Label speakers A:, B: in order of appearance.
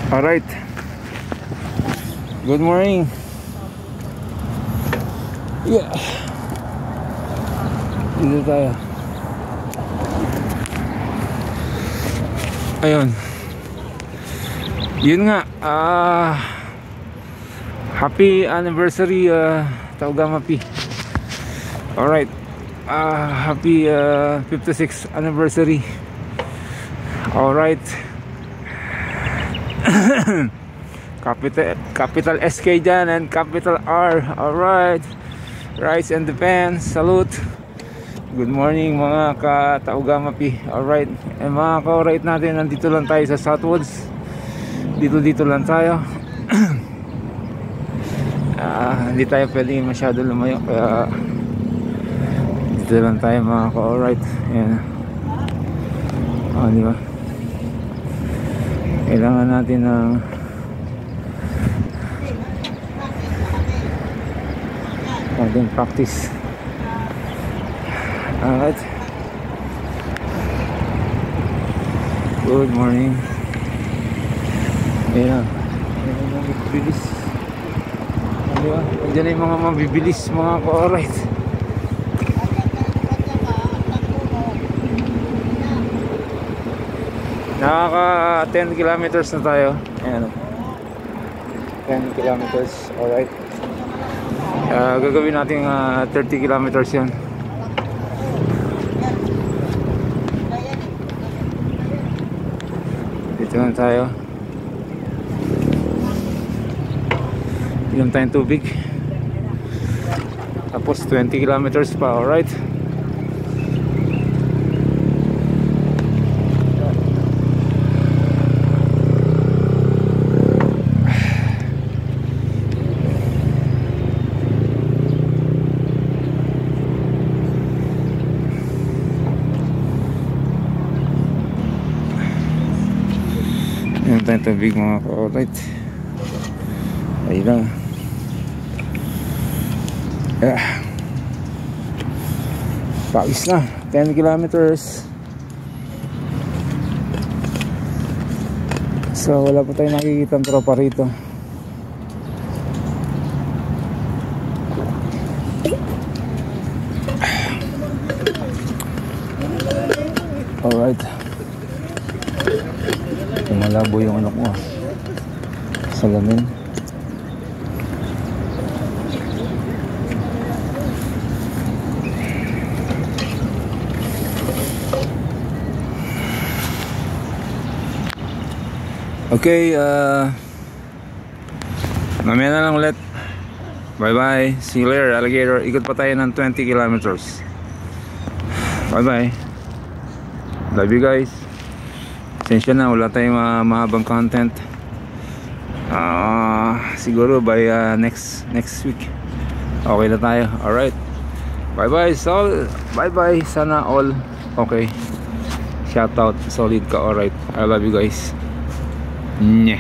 A: Alright. Good morning. Yeah. Dito tayo. Ayun. Yun nga. Happy anniversary, Taugama P. Alright. Happy 56th anniversary. Alright. Capital SK dyan and capital R. Alright. Rise and defense. Salute. Good morning mga ka-Taugama P. Alright. Mga ka-alright natin, nandito lang tayo sa Southwoods. Dito lang tayo. Hindi tayo pwede masyado lumayo, kaya dito lang tayo mga ka-alright. Ayan. Diba? Kailangan natin ng ating practice. Alright. Good morning. Ayan. Mabibilis. Diba? Andiyan na yung mga mabibilis mga ka-alright. Nakaka 10 kilometers na tayo. Ayan. 10 kilometers. Alright. Gagawin natin 30 kilometers yan. Dito na tayo. Inom tayong tubig. Tapos 20 kilometers pa. Alright. Inom tayong tubig mga ka-alright. Ayun lang. Pawis na. 10 kilometers. So wala pa tayong nakikita ng tropa rito. Alright. Malabo yung anak mo. Salamin. Okay, mamaya na lang ulit. Bye bye. See you later, alligator. Ikot pa tayo ng 20 kilometers. Bye bye. Love you guys. Pasensya na, wala tayong mahabang content. Siguro by next week okay na tayo. Alright. Bye bye. So, bye bye. Sana all okay. Shout out, solid ka. Alright. I love you guys. Nyeh.